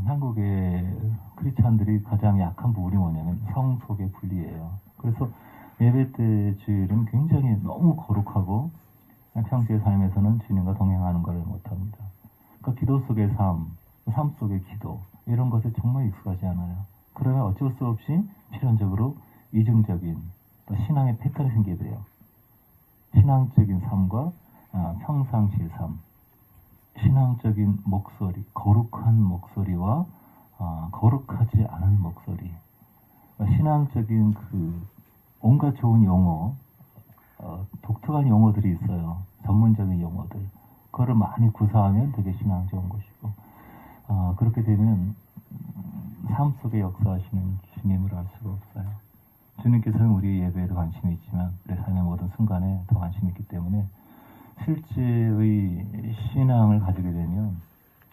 한국의 크리스찬들이 가장 약한 부분이 뭐냐면 성속의 분리예요. 그래서 예배 때 주일은 굉장히 너무 거룩하고 평소의 삶에서는 주님과 동행하는 것을 못합니다. 그러니까 기도 속의 삶 속의 기도 이런 것에 정말 익숙하지 않아요. 그러면 어쩔 수 없이 필연적으로 이중적인 또 신앙의 패턴이 생기게 돼요. 신앙적인 삶과 평상시의 삶, 신앙적인 목소리, 거룩한 목소리와 거룩하지 않은 목소리, 신앙적인 그 온갖 좋은 용어, 독특한 용어들이 있어요. 전문적인 용어들. 그거를 많이 구사하면 되게 신앙 좋은 것이고, 그렇게 되면 삶 속에 역사하시는 주님을 알 수가 없어요. 주님께서는 우리 예배에도 관심이 있지만 우리 삶의 모든 순간에 더 관심이 있기 때문에 실제의 신앙을 가지게 되면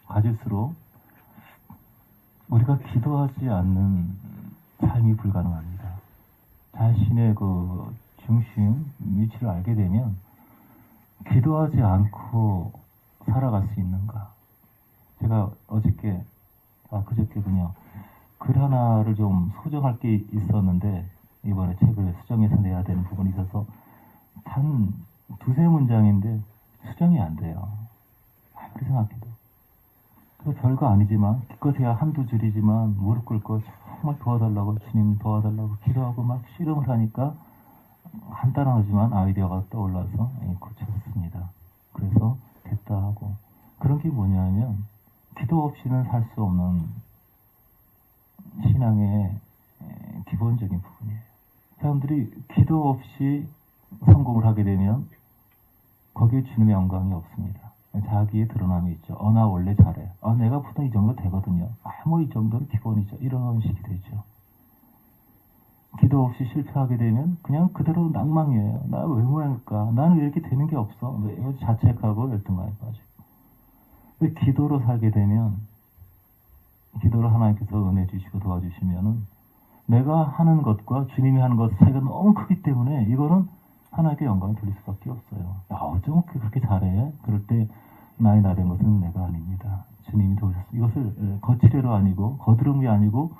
가질수록 우리가 기도하지 않는 삶이 불가능합니다. 자신의 그 중심, 위치를 알게 되면 기도하지 않고 살아갈 수 있는가. 제가 그저께군요. 글 하나를 좀 소정할 게 있었는데 이번에 책을 수정해서 내야 되는 부분이 있어서 단 두세 문장인데 수정이 안 돼요. 아무리 생각해도. 그래서 별거 아니지만 기껏해야 한두 줄이지만 무릎 꿇고 정말 도와달라고 주님 도와달라고 기도하고 막 씨름을 하니까 간단하지만 아이디어가 떠올라서 고쳤습니다. 그래서 됐다 하고 그런 게 뭐냐면 기도 없이는 살 수 없는 신앙의 기본적인 부분이에요. 사람들이 기도 없이 성공을 하게 되면 거기에 주님의 영광이 없습니다. 자기의 드러남이 있죠. 나 원래 잘해. 내가 보통 이 정도 되거든요. 이 정도는 기본이죠. 이런 식이 되죠. 기도 없이 실패하게 되면 그냥 그대로 낭망이에요. 나 왜 모양일까? 나는 왜 이렇게 되는 게 없어? 자책하고 열등감에 빠지고. 기도로 살게 되면 기도로 하나님께서 은혜 주시고 도와주시면은 내가 하는 것과 주님이 하는 것 차이가 너무 크기 때문에 이거는 하나님께 영광을 돌릴 수밖에 없어요. 어쩜 그렇게 잘해? 그럴 때 나이 나된 것은 내가 아닙니다. 주님이 도우셨습니다. 이것을 거칠애로 아니고 거드름이 아니고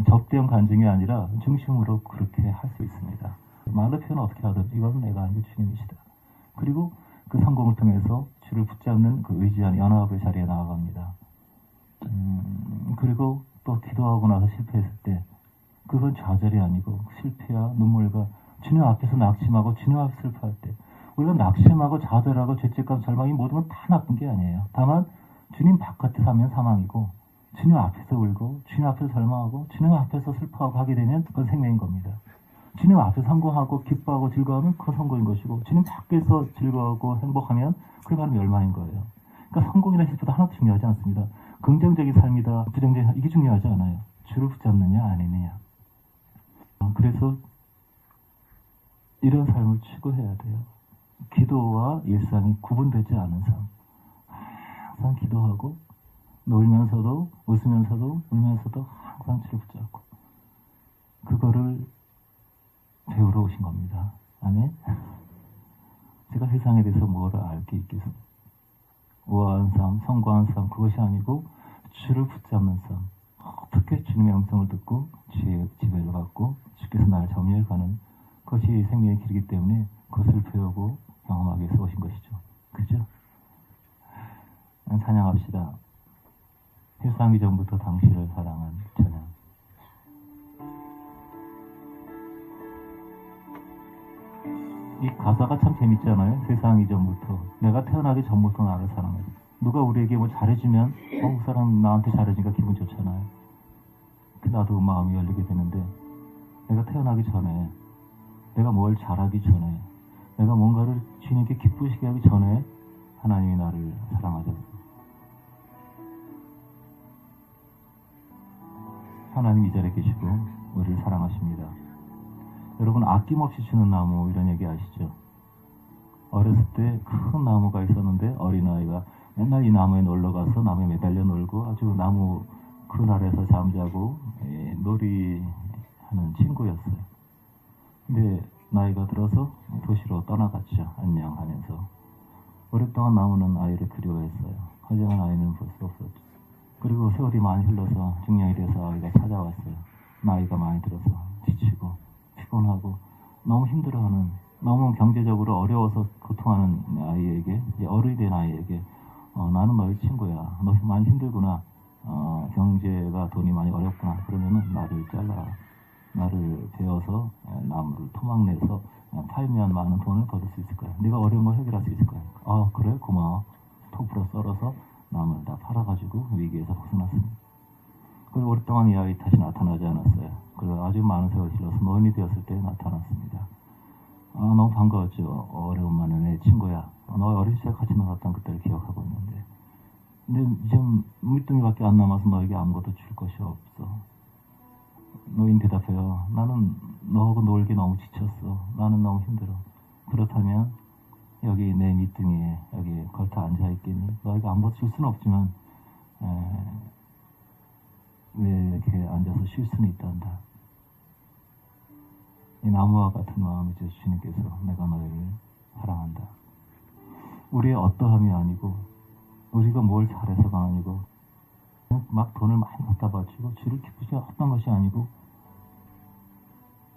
접대형 간증이 아니라 중심으로 그렇게 할 수 있습니다. 말로 표현 어떻게 하든 이것은 내가 아니고 주님이시다. 그리고 그 성공을 통해서 주를 붙잡는 그 의지한 연합의 자리에 나아갑니다. 그리고 또 기도하고 나서 실패했을 때 그건 좌절이 아니고 실패와 눈물과 주님 앞에서 낙심하고 주님 앞에서 슬퍼할 때 우리가 낙심하고 좌절하고 죄책감, 절망이 모든 건 다 나쁜 게 아니에요. 다만 주님 바깥에 사면 사망이고 주님 앞에서 울고 주님 앞에서 절망하고 주님 앞에서 슬퍼하고 하게 되면 그건 생명인 겁니다. 주님 앞에서 성공하고 기뻐하고 즐거워하면 그건 성공인 것이고 주님 밖에서 즐거워하고 행복하면 그게 바로 멸망인 거예요. 그러니까 성공이나 실패도 하나도 중요하지 않습니다. 긍정적인 삶이다, 부정적인 삶, 이게 중요하지 않아요. 주를 붙잡느냐 아니느냐. 그래서 이런 삶을 추구해야 돼요. 기도와 일상이 구분되지 않은 삶. 항상 기도하고 놀면서도 웃으면서도 울면서도 항상 주를 붙잡고 그거를 배우러 오신 겁니다. 아멘? 제가 세상에 대해서 뭐를 알 게 있겠어요? 우아한 삶, 성공한 삶 그것이 아니고 주를 붙잡는 삶. 어떻게 주님의 음성을 듣고 주의 지배를 받고 주께서 나를 점유해가는 그것이 생명의 길이기 때문에 그것을 배우고 경험하기 위해서 오신 것이죠. 그죠? 찬양합시다. 세상이 전부터 당신을 사랑한 찬양. 이 가사가 참 재밌잖아요. 세상 이전부터 내가 태어나기 전부터 나를 사랑해. 누가 우리에게 뭐 잘해주면 그 사람 나한테 잘해주니까 기분 좋잖아요. 나도 마음이 열리게 되는데 내가 태어나기 전에 내가 뭘 잘하기 전에 내가 뭔가를 주님께 기쁘시게 하기 전에 하나님이 나를 사랑하셨어요. 하나님 이 자리에 계시고 우리를 사랑하십니다. 여러분 아낌없이 주는 나무 이런 얘기 아시죠? 어렸을 때 큰 나무가 있었는데 어린아이가 맨날 이 나무에 놀러가서 나무에 매달려 놀고 아주 나무 큰 아래에서 잠자고 놀이하는 친구였어요. 근데 나이가 들어서 도시로 떠나갔죠. 안녕하면서. 오랫동안 나무는 아이를 그리워했어요. 하지만 아이는 볼 수 없었죠. 그리고 세월이 많이 흘러서 중년이 돼서 아이가 찾아왔어요. 나이가 많이 들어서 지치고 피곤하고 너무 힘들어하는, 너무 경제적으로 어려워서 고통하는 아이에게, 이제 어른이 된 아이에게 나는 너희 친구야. 너 많이 힘들구나. 경제가 돈이 많이 어렵구나. 그러면은 나를 잘라. 나를 베어서 나무를 토막내서 팔면 많은 돈을 벌을 수 있을 거야. 네가 어려운 걸 해결할 수 있을 거야. 그래? 고마워. 톡 불어 썰어서 나무를 다 팔아가지고 위기에서 벗어났습니다. 그리고 오랫동안 이 아이 다시 나타나지 않았어요. 그리고 아주 많은 세월이 흘러서 노인이 되었을 때 나타났습니다. 너무 반가웠죠. 오래간만에 내 친구야. 너 어릴 때 같이 놀았던 그때를 기억하고 있는데, 근데 지금 물뚱이밖에 안 남아서 너에게 아무것도 줄 것이 없어. 노인 대답해요. 나는 너하고 놀기 너무 지쳤어. 나는 너무 힘들어. 그렇다면 여기 내 밑둥이에 여기 걸터 앉아있겠니? 너에게 아무것도 줄 수는 없지만 왜 이렇게 앉아서 쉴 수는 있단다. 이 나무와 같은 마음이죠. 주님께서 내가 너희를 사랑한다. 우리의 어떠함이 아니고 우리가 뭘 잘해서가 아니고 막 돈을 많이 갖다 바치고 주를 기쁘지 어떤 것이 아니고,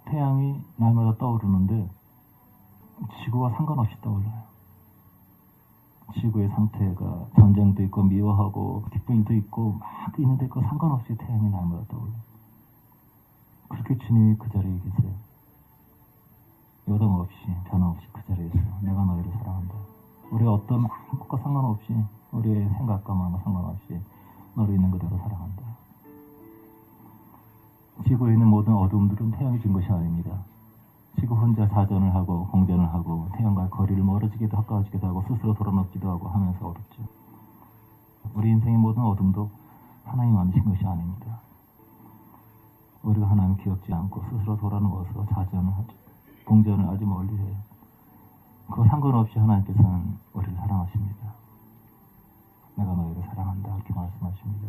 태양이 날마다 떠오르는데 지구와 상관없이 떠올라요. 지구의 상태가 전쟁도 있고 미워하고 기쁜 일도 있고 막 있는데 그 상관없이 태양이 날마다 떠올라요. 그렇게 주님이 그 자리에 계세요. 요동 없이 변함없이 그 자리에서 내가 너희를 사랑한다. 우리의 어떤 것과 상관없이, 우리의 생각과 마음과 상관없이 너를 있는 그대로 사랑한다. 지구에 있는 모든 어둠들은 태양이 준 것이 아닙니다. 지구 혼자 자전을 하고 공전을 하고 태양과 거리를 멀어지기도 가까워지기도 하고 스스로 돌아눕기도 하고 하면서 어렵죠. 우리 인생의 모든 어둠도 하나님 만드신 것이 아닙니다. 우리가 하나님 기억지 않고 스스로 돌아누워서 자전을 하죠. 공전을 아주 멀리 해요. 그거 상관없이 하나님께서는 우리를 사랑하십니다. 내가 너희를 사랑한다 이렇게 말씀하십니다.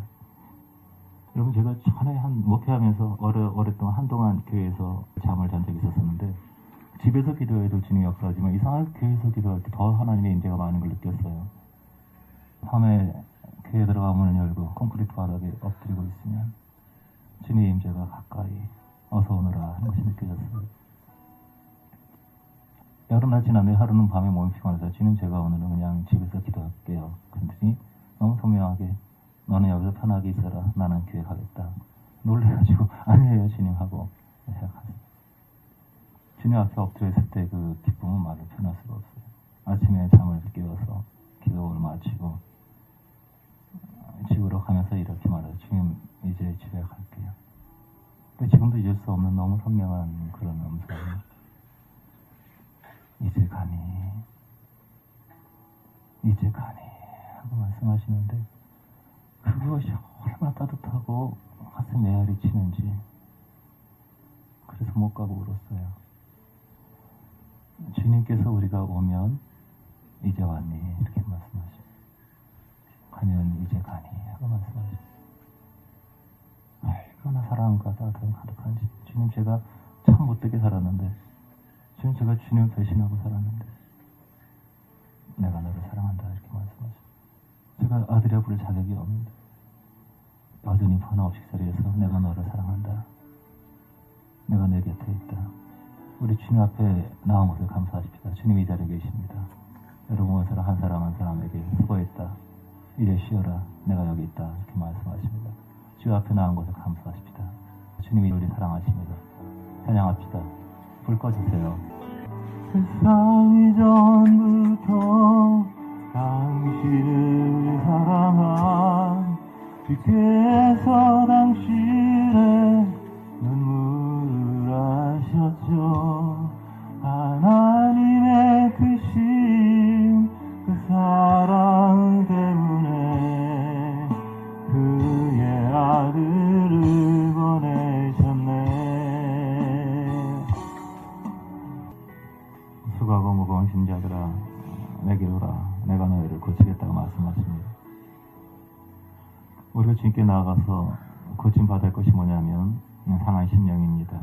여러분, 제가 전에 목회하면서 오랫동안 한동안 교회에서 잠을 잔 적이 있었었는데, 집에서 기도해도 주님이 역사하지만 이상하게 교회에서 기도할 때 더 하나님의 인재가 많은 걸 느꼈어요. 밤에 교회 들어가 문을 열고 콘크리트 바닥에 엎드리고 있으면 주님의 인재가 가까이 어서 오너라 하는 것이 느껴졌어요. 여름날 지나면 하루는 밤에 몸이 피곤해서 주님, 제가 오늘은 그냥 집에서 기도할게요. 그랬더니 너무 선명하게 너는 여기서 편하게 있어라. 나는 교회 가겠다. 놀래가지고 아니에요 주님 하고 생각하세요. 주님 앞에 엎드려 있을 때 그 기쁨은 말로 표현할 수가 없어요. 아침에 잠을 깨워서 기도를 마치고 집으로 가면서 이렇게 말해요. 주님, 이제 집에 갈게요. 근데 지금도 잊을 수 없는 너무 선명한 그런 음성이, 이제 가니 하고 말씀하시는데, 그것이 얼마나 따뜻하고 가슴 메아리 치는지, 그래서 못 가고 울었어요. 주님께서 우리가 오면 이제 왔니 이렇게 말씀하시고, 가면 이제 가니 하고 말씀하시고, 얼마나 사랑과 따뜻함이 가득한지. 주님, 제가 참 못되게 살았는데, 주님, 제가 주님을 배신하고 살았는데 내가 너를 사랑한다 이렇게 말씀하시고, 제가 아들이라 부를 자격이 없는데 여전히 변함없이 자리에서 내가 너를 사랑한다, 내가 내 곁에 있다. 우리 주님 앞에 나온 것을 감사하십시다. 주님이 이 자리에 계십니다. 여러분 한 사람 한 사람에게 수고했다, 이제 쉬어라, 내가 여기 있다 이렇게 말씀하십니다. 주 앞에 나온 것을 감사하십시다. 주님이 우리 사랑하십니다. 찬양합시다. 불 꺼주세요. 세상 이전부터 당신을 사랑한 주께서 당신의 눈물을 아셨죠. 하나님의 크신 그 사랑 때문에 그의 아들을 보내셨네. 수고하고 무거운 짐자들아 내게로 오라, 내가 너희를 고치겠다고 말씀하십니다. 우리가 주님께 나아가서 고침받을 것이 뭐냐면 상한 심령입니다.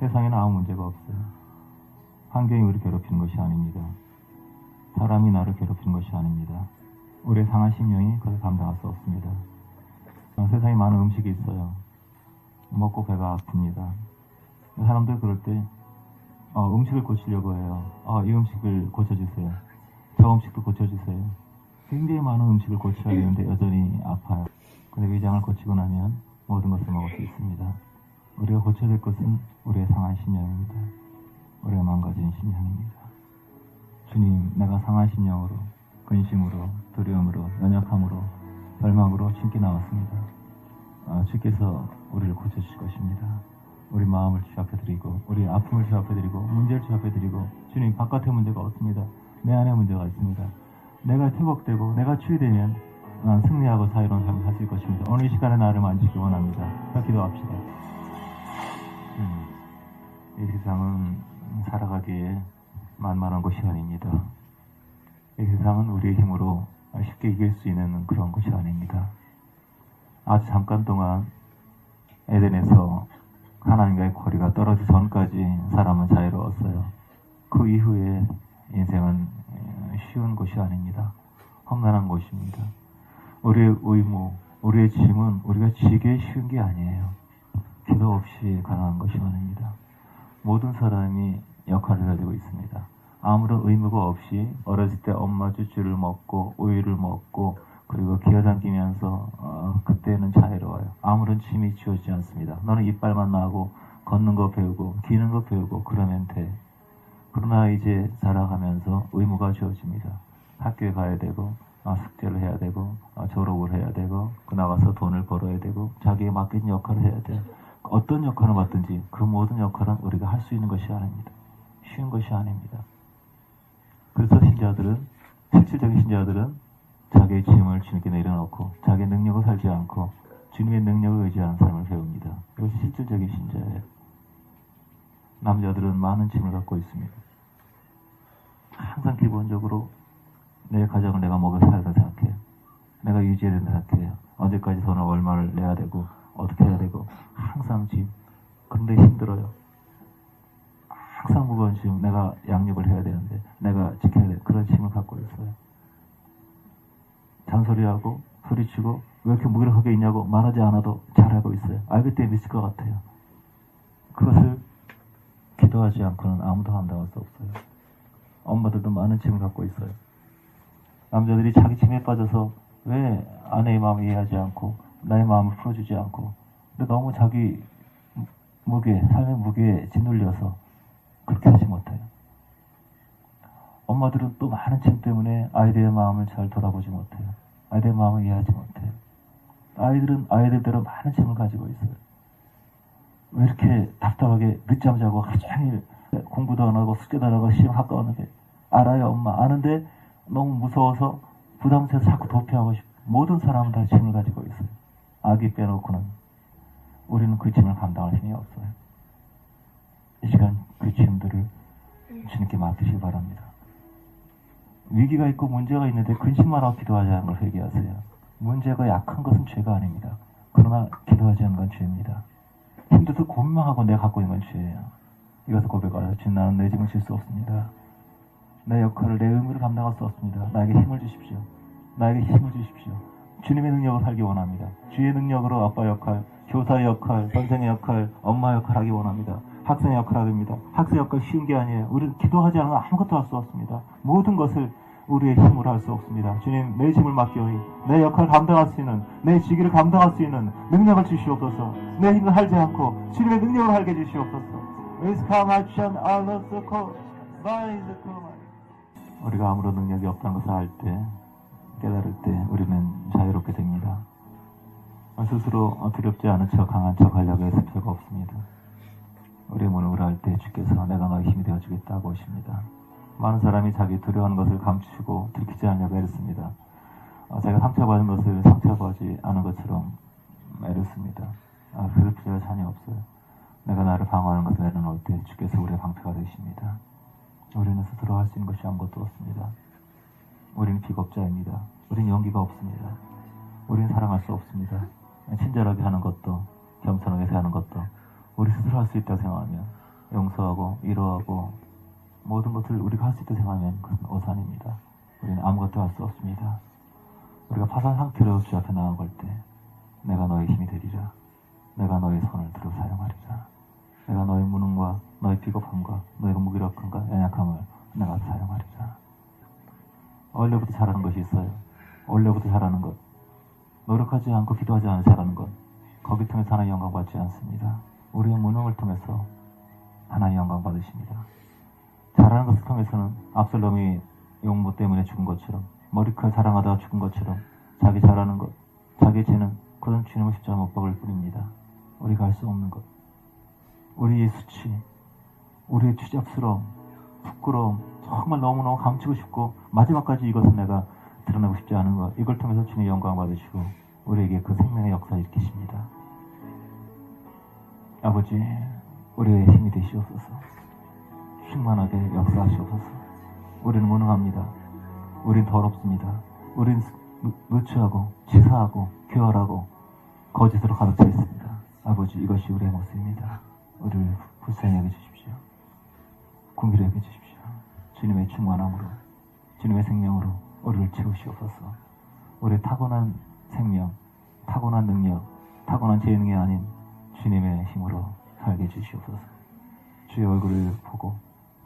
세상에는 아무 문제가 없어요. 환경이 우리를 괴롭히는 것이 아닙니다. 사람이 나를 괴롭히는 것이 아닙니다. 우리의 상한 심령이 그걸 감당할 수 없습니다. 세상에 많은 음식이 있어요. 먹고 배가 아픕니다. 사람들 그럴 때 음식을 고치려고 해요. 이 음식을 고쳐주세요. 저 음식도 고쳐주세요. 굉장히 많은 음식을 고쳐야 되는데 여전히 아파요. 근데 위장을 고치고 나면 모든 것을 먹을 수 있습니다. 우리가 고쳐야 될 것은 우리의 상한 심령입니다. 우리가 망가진 심령입니다. 주님, 내가 상한 심령으로, 근심으로, 두려움으로, 연약함으로, 절망으로 주님께 나왔습니다. 주께서 우리를 고쳐주실 것입니다. 우리 마음을 주 앞에 드리고, 우리 아픔을 주 앞에 드리고, 문제를 주 앞에 드리고, 주님, 바깥에 문제가 없습니다. 내 안에 문제가 있습니다. 내가 회복되고, 내가 치유되면 승리하고 자유로운 삶을 살 수 있을 것입니다. 오늘 이 시간에 나를 만지기 원합니다. 자, 기도합시다. 이 세상은 살아가기에 만만한 곳이 아닙니다. 이 세상은 우리의 힘으로 쉽게 이길 수 있는 그런 곳이 아닙니다. 아주 잠깐 동안 에덴에서 하나님과의 거리가 떨어지기 전까지 사람은 자유로웠어요. 그 이후에 인생은 쉬운 곳이 아닙니다. 험난한 곳입니다. 우리의 의무, 우리의 짐은 우리가 지기에 쉬운 게 아니에요. 기도 없이 가능한 것이 아닙니다. 모든 사람이 역할을 가지고 있습니다. 아무런 의무가 없이 어렸을 때 엄마 쭈쭈를 먹고 우유를 먹고 그리고 기어다니면서 그때는 자유로워요. 아무런 짐이 지어지지 않습니다. 너는 이빨만 나고 걷는 거 배우고 기는 거 배우고 그러면 돼. 그러나 이제 자라가면서 의무가 주어집니다. 학교에 가야 되고 숙제를 해야 되고 졸업을 해야 되고 나가서 돈을 벌어야 되고 자기에 맡긴 역할을 해야 돼요. 어떤 역할을 맡든지 그 모든 역할은 우리가 할 수 있는 것이 아닙니다. 쉬운 것이 아닙니다. 그래서 신자들은, 실질적인 신자들은 자기의 짐을 주님께 내려놓고 자기의 능력을 살지 않고 주님의 능력을 의지하는 삶을 배웁니다. 이것이 실질적인 신자예요. 남자들은 많은 짐을 갖고 있습니다. 항상 기본적으로 내 가정을 내가 먹여 살아야 생각해요. 내가 유지해야 된다 생각해요. 언제까지 돈을 얼마를 내야 되고 어떻게 해야 되고 항상 짐. 그런데 힘들어요. 항상 무거운 짐. 내가 양육을 해야 되는데 내가 지켜야 돼. 그런 짐을 갖고 있어요. 잔소리하고 소리치고 왜 이렇게 무기력하게 있냐고 말하지 않아도 잘하고 있어요. 알기 때문에 미칠 것 같아요. 그것을 기도하지 않고는 아무도 감당할 수 없어요. 엄마들도 많은 짐을 갖고 있어요. 남자들이 자기 짐에 빠져서 왜 아내의 마음을 이해하지 않고 나의 마음을 풀어주지 않고 근데 너무 자기 무게, 삶의 무게에 짓눌려서 그렇게 하지 못해요. 엄마들은 또 많은 짐 때문에 아이들의 마음을 잘 돌아보지 못해요. 아이들의 마음을 이해하지 못해요. 아이들은 아이들대로 많은 짐을 가지고 있어요. 왜 이렇게 답답하게 늦잠 자고 하루 종일 공부도 안 하고 숙제도 안 하고 시험 가까웠는데 알아요 엄마 아는데 너무 무서워서 부담스러워서 자꾸 도피하고 싶어. 모든 사람은 다 짐을 가지고 있어요. 아기 빼놓고는 우리는 그 짐을 감당할 힘이 없어요. 이 시간 그 짐들을 주님께 맡기시기 바랍니다. 위기가 있고 문제가 있는데 근심만 하고 기도하지 않는 걸 회개하세요. 문제가 약한 것은 죄가 아닙니다. 그러나 기도하지 않는 건 죄입니다. 힘들어서 고민만 하고 내가 갖고 있는 건 죄예요. 이것을 고백하라. 주님 나는 내 짐을 질 수 없습니다. 내 역할을 내 의무를 감당할 수 없습니다. 나에게 힘을 주십시오. 나에게 힘을 주십시오. 주님의 능력을 살기 원합니다. 주의 능력으로 아빠 역할, 교사의 역할, 선생의 역할, 엄마 역할 하기 원합니다. 학생의 역할 하기입니다. 학생 역할 쉬운 게 아니에요. 우리는 기도하지 않으면 아무것도 할 수 없습니다. 모든 것을 우리의 힘으로 할 수 없습니다. 주님 내 짐을 맡겨오니 내 역할을 감당할 수 있는 내 직위를 감당할 수 있는 능력을 주시옵소서. 내 힘을 할지 않고 주님의 능력을 할게 주시옵소서. 우리가 아무런 능력이 없다는 것을 알 때 깨달을 때 우리는 자유롭게 됩니다. 스스로 두렵지 않은 척 강한 척 하려고 해서 필요가 없습니다. 우리의 문을 울할 때 주께서 내가 너의 힘이 되어주겠다고 하십니다. 많은 사람이 자기 두려워하는 것을 감추고 들키지 않으려고 애쓰습니다. 자기가 상처받은 것을 상처받지 않은 것처럼 애쓰습니다. 그럴 필요가 전혀 없어요. 내가 나를 방어하는 것을 내려놓을 때 주께서 우리의 방패가 되십니다. 우리는 스스로 할 수 있는 것이 아무것도 없습니다. 우리는 비겁자입니다. 우리는 용기가 없습니다. 우리는 사랑할 수 없습니다. 친절하게 하는 것도 겸손하게 대하는 것도 우리 스스로 할 수 있다고 생각하면 용서하고 위로하고 모든 것을 우리가 할 수 있다고 생각하면 그것은 오산입니다. 우리는 아무것도 할 수 없습니다. 우리가 파산 상태로 주 앞에 나아갈 때 내가 너의 힘이 되리라. 내가 너의 손을 들어 사용하리라. 내가 너의 무능과 너의 비겁함과 너의 무기력함과 연약함을 내가 사용하리라. 원래부터 잘하는 것이 있어요. 원래부터 잘하는 것. 노력하지 않고 기도하지 않아 잘하는 것. 거기 통해서 하나님 영광 받지 않습니다. 우리의 무능을 통해서 하나님 영광 받으십니다. 잘하는 것을 통해서는 압살롬이 용모 때문에 죽은 것처럼, 머리칼 자랑하다가 죽은 것처럼 자기 잘하는 것, 자기 죄는 그런 주님의 십자가 못 박을 뿐입니다. 우리가 할 수 없는 것, 우리의 수치, 우리의 추잡스러움, 부끄러움, 정말 너무너무 감추고 싶고 마지막까지 이것은 내가 드러내고 싶지 않은 것, 이걸 통해서 주님의 영광 받으시고 우리에게 그 생명의 역사 일으키십니다. 아버지, 우리의 힘이 되시옵소서. 충만하게 역사하시옵소서. 우리는 무능합니다. 우린 더럽습니다. 우린 누추하고 치사하고 교활하고 거짓으로 가득 차 있습니다. 아버지, 이것이 우리의 모습입니다. 우리를 불쌍히 여겨주십시오. 궁기를 여겨주십시오. 주님의 충만함으로, 주님의 생명으로 우리를 채우시옵소서. 우리의 타고난 생명, 타고난 능력, 타고난 재능이 아닌 주님의 힘으로 살게 해주시옵소서. 주의 얼굴을 보고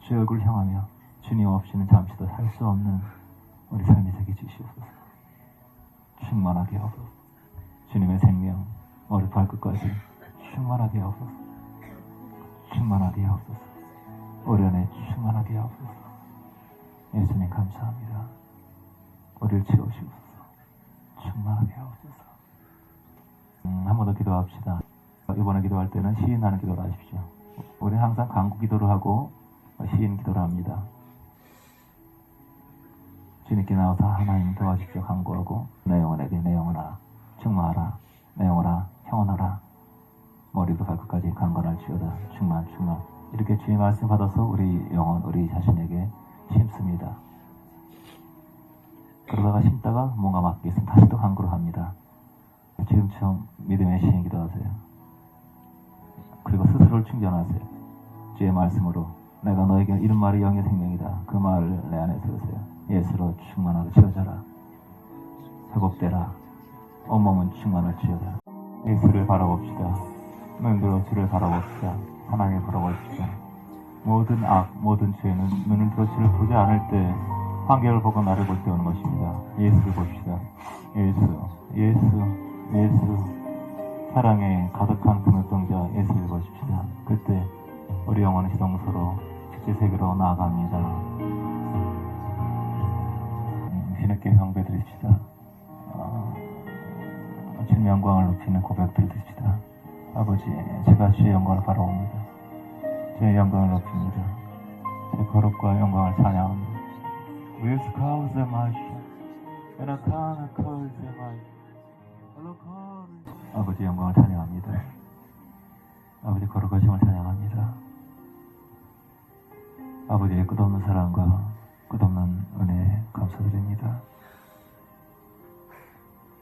주의 얼굴을 향하며 주님 없이는 잠시도 살 수 없는 우리 삶이 되게 해주시옵소서. 충만하게 하옵소서. 주님의 생명 머리 발끝까지 충만하게 하옵소서. 충만하게 하옵소서. 우리 안에 충만하게 하옵소서. 예수님 감사합니다. 우리를 채우시옵소서. 충만하게 하옵소서. 한 번 더 기도합시다. 이번에 기도할 때는 시인하는 기도를 하십시오. 우리는 항상 간구 기도를 하고 시인 기도를 합니다. 주님께 나와서 하나님 도와주십시오 간구하고, 내 영혼에게 내 영혼아 충만하라, 내 영혼아 형언하라, 머리부터 발끝까지 강건할지어다. 충만 이렇게 주의 말씀 받아서 우리 영혼, 우리 자신에게 심습니다. 그러다가 심다가 뭔가 맞게 있으면 다시 또 간구를 합니다. 지금처럼 믿음의 시인 기도하세요. 그리고 스스로를 충전하세요. 주의 말씀으로 내가 너에게 이런 말이 영의 생명이다. 그 말을 내 안에 들으세요. 예수로 충만하게 채워져라. 회복되라. 온몸은 충만할지어다. 예수를 바라봅시다. 눈으로 주를 바라봅시다. 하나님을 바라봅시다. 모든 악, 모든 죄는 눈을 들어 주를 보지 않을 때 환경을 보고 나를 볼 때 오는 것입니다. 예수를 봅시다. 예수 사랑에 가득한 그 눈동자 예수를 보십시다. 그때 우리 영혼의 시동서로 실제 세계로 나아갑니다. 주님께 경배 드립시다. 주님 영광을 높이는 고백 드립시다. 아버지, 제가 주의 영광을 바라옵니다. 주의 영광을 높입니다. 제 거룩과 영광을 찬양합니다. 아버지 영광을 찬양합니다. 아버지 거룩하심을 찬양합니다. 아버지의 끝없는 사랑과 끝없는 은혜에 감사드립니다.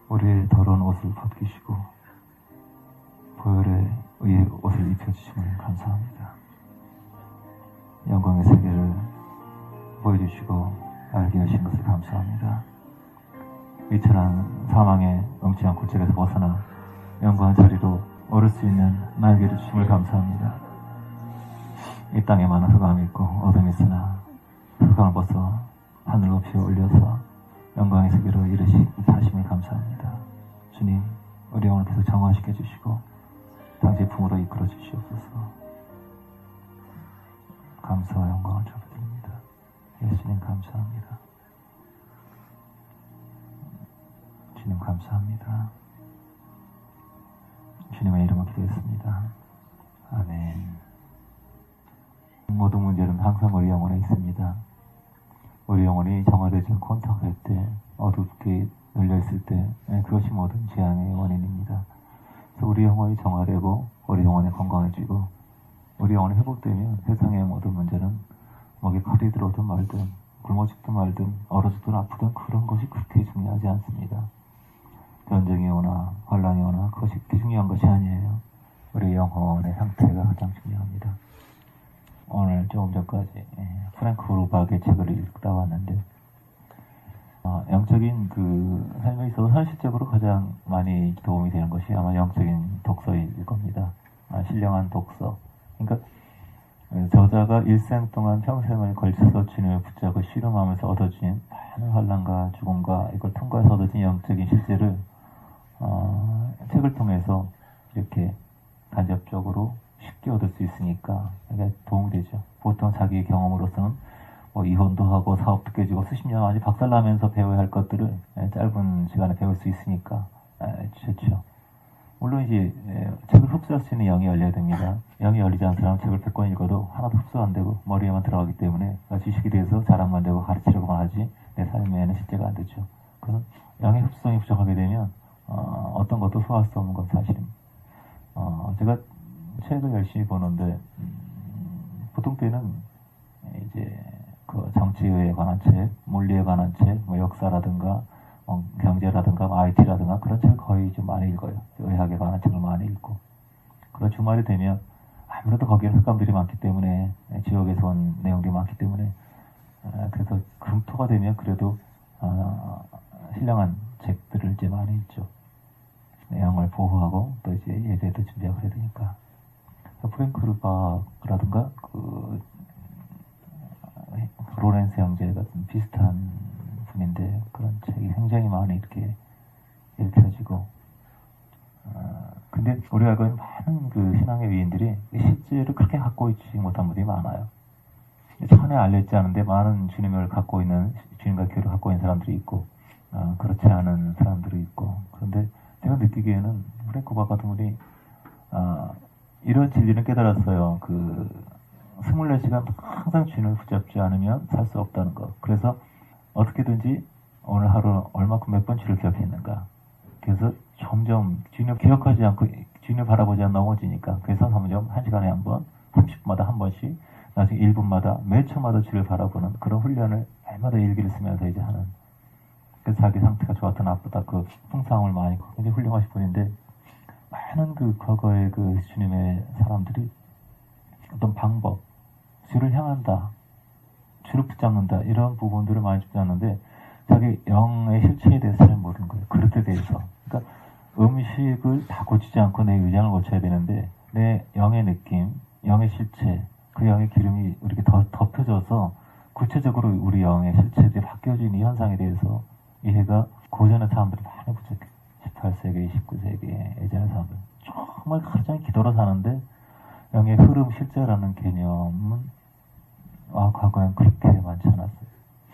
우리의 더러운 옷을 벗기시고 보혈의 의의 옷을 입혀주심을 감사합니다. 영광의 세계를 보여주시고 알게 하신 것을 감사합니다. 위천한 사망의 음침한 굴절에서 벗어나 영광의 자리로 오를 수 있는 날개를 주심을 감사합니다. 이 땅에 많은 흑암이 있고 어둠이 있으나 흑암을 벗어 하늘 높이 올려서 영광의 세계로 이르시하심을 감사합니다. 주님, 우리 영혼을 계속 정화시켜 주시고 당신의 품으로 이끌어 주시옵소서. 감사와 영광을 드립니다. 예수님 감사합니다. 주님 감사합니다. 주님의 이름으로 기도했습니다. 아멘. 모든 문제는 항상 우리 영혼에 있습니다. 우리 영혼이 정화되지 않고 혼탁할 때, 어둡게 열려있을 때, 그것이 모든 재앙의 원인입니다. 그래서 우리 영혼이 정화되고 우리 영혼이 건강해지고 우리 영혼이 회복되면 세상의 모든 문제는 목에 칼이 들어오든 말든 굶어 죽든 말든 얼어 죽든 아프든 그런 것이 그렇게 중요하지 않습니다. 전쟁이 오나 환란이 오나 그것이 그렇게 중요한 것이 아니에요. 우리 영혼의 상태가 가장 중요합니다. 오늘 조금 전까지 프랭크 후르박의 책을 읽다 왔는데 영적인 그 삶에 있어서 현실적으로 가장 많이 도움이 되는 것이 아마 영적인 독서일 겁니다. 신령한 독서. 그러니까 저자가 일생 동안 평생을 걸쳐서 주님을 붙잡고 씨름하면서 얻어진 많은 환난과 죽음과 이걸 통과해서 얻어진 영적인 실제를 책을 통해서 이렇게 간접적으로 쉽게 얻을 수 있으니까 이게 도움이 되죠. 보통 자기 경험으로서는 뭐 이혼도 하고 사업도 깨지고 수십 년 아직 박살나면서 배워야 할 것들을 짧은 시간에 배울 수 있으니까 좋죠. 물론 이제 책을 흡수할 수 있는 영이 열려야 됩니다. 영이 열리지 않은 사람은 책을 100권 읽어도 하나도 흡수 안 되고 머리에만 들어가기 때문에 지식이 돼서 자랑만 되고 가르치려고만 하지 내 삶에는 실제가 안 되죠. 그래서 영의 흡수성이 부족하게 되면 어떤 것도 소화할 수 없는 건 사실입니다. 제가 책을 열심히 보는데 보통 때는 이제 그 정치에 관한 책, 물리에 관한 책, 뭐 역사라든가 경제라든가 IT라든가 그런 책을 거의 좀 많이 읽어요. 의학에 관한 책을 많이 읽고. 그런 주말이 되면 아무래도 거기에 흑감들이 많기 때문에 지역에서 온 내용들이 많기 때문에 그래서 금토가 되면 그래도 신령한 책들을 이제 많이 읽죠. 내용을 보호하고 또 이제 예배도 준비하고 해야 되니까. 프랭크르바라든가 로렌스 형제 같은 비슷한 분인데 그런 책이 굉장히 많이 이렇게 읽혀지고 근데 우리가 알고 있는 많은 그 신앙의 위인들이 실제로 그렇게 갖고 있지 못한 분들이 많아요. 천에 알려지지 않은데 많은 주님을 갖고 있는 주님과 교회를 갖고 있는 사람들이 있고 그렇지 않은 사람들이 있고 그런데 제가 느끼기에는 프랭크르바 같은 분이 이런 진리는 깨달았어요. 그 24시간 항상 주님을 붙잡지 않으면 살 수 없다는 것. 그래서 어떻게든지 오늘 하루 얼마큼 몇 번 주를 기억했는가. 그래서 점점 주님을 기억하지 않고 주님을 바라보지 않고 넘어지니까 그래서 점점 1시간에 한 번, 30분마다 한 번씩 나중에 1분마다 매 초마다 주를 바라보는 그런 훈련을 날마다 일기를 쓰면서 이제 하는 그래서 자기 상태가 좋았다 나쁘다 그 풍상을 많이 굉장히 훌륭하신 분인데 많은 그 과거의 그 주님의 사람들이 어떤 방법 주를 향한다 주를 붙잡는다 이런 부분들을 많이 붙잡는데 자기 영의 실체에 대해서 잘 모르는 거예요. 그릇에 대해서. 그러니까 음식을 다 고치지 않고 내 의장을 고쳐야 되는데 내 영의 느낌, 영의 실체, 그 영의 기름이 이렇게 덮여져서 구체적으로 우리 영의 실체들이 바뀌어지는 이 현상에 대해서 이해가 고전의 사람들이 많이 부족해요. 18세기, 19세기 예전의 사람들 정말 가장 기도로 사는데 영의 흐름, 실제라는 개념은 과거엔 그렇게 많지 않았어요.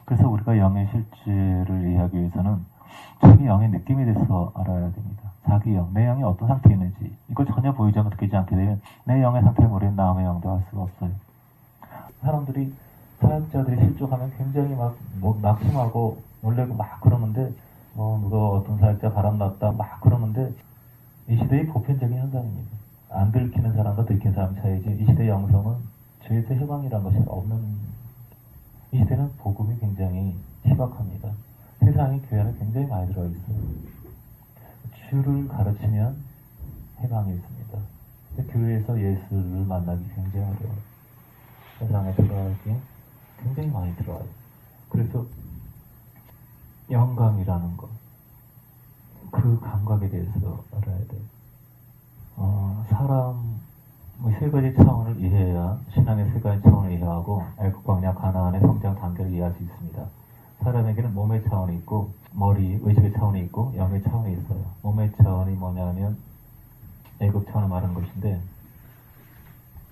그래서 우리가 영의 실체를 이해하기 위해서는 자기 영의 느낌에 대해서 알아야 됩니다. 자기 영, 내 영이 어떤 상태에 있는지 이걸 전혀 보이지 않고 느끼지 않게 되면 내 영의 상태를 모르는 남의 영도 알 수가 없어요. 사람들이 사역자들이 실족하면 굉장히 막 낙심하고 놀래고 막 그러는데 누가 어떤 사역자 바람났다 막 그러는데 이 시대의 보편적인 현상입니다. 안 들키는 사람과 들키는 사람 차이지 이 시대의 영성은 죄에서 해방이라는 것이 없는 이 시대는 복음이 굉장히 희박합니다. 세상의 교회는 굉장히 많이 들어있어요. 주를 가르치면 해방이 있습니다. 교회에서 예수를 만나기 굉장히 어려워요. 세상에 들어가기 굉장히 많이 들어와요. 그래서 영감이라는 것, 그 감각에 대해서 알아야 돼요. 사람의 세 가지 차원을 이해해야 신앙의 세 가지 차원을 이해하고 애국 광야 가나안의 성장 단계를 이해할 수 있습니다. 사람에게는 몸의 차원이 있고 머리, 의식의 차원이 있고 영의 차원이 있어요. 몸의 차원이 뭐냐면 애국 차원을 말하는 것인데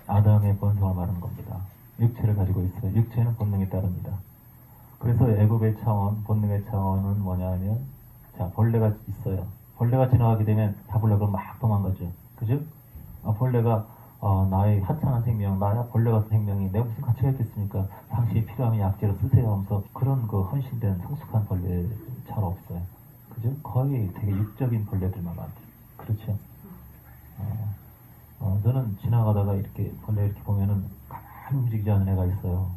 아담의 본성을 말하는 겁니다. 육체를 가지고 있어요. 육체는 본능에 따릅니다. 그래서 애국의 차원, 본능의 차원은 뭐냐면 자, 벌레가 있어요. 벌레가 지나가게 되면 잡으려고 막 도망가죠. 그죠? 벌레가 나의 하찮은 생명, 나야 벌레 같은 생명이 내가 무슨 가치가 있겠습니까? 당신이 필요하면 약재로 쓰세요 하면서 그런 그 헌신된 성숙한 벌레 잘 없어요. 그죠? 거의 되게 육적인 벌레들만 많죠. 그렇죠? 저는 지나가다가 이렇게 벌레 이렇게 보면은 가만히 움직이지 않는 애가 있어요.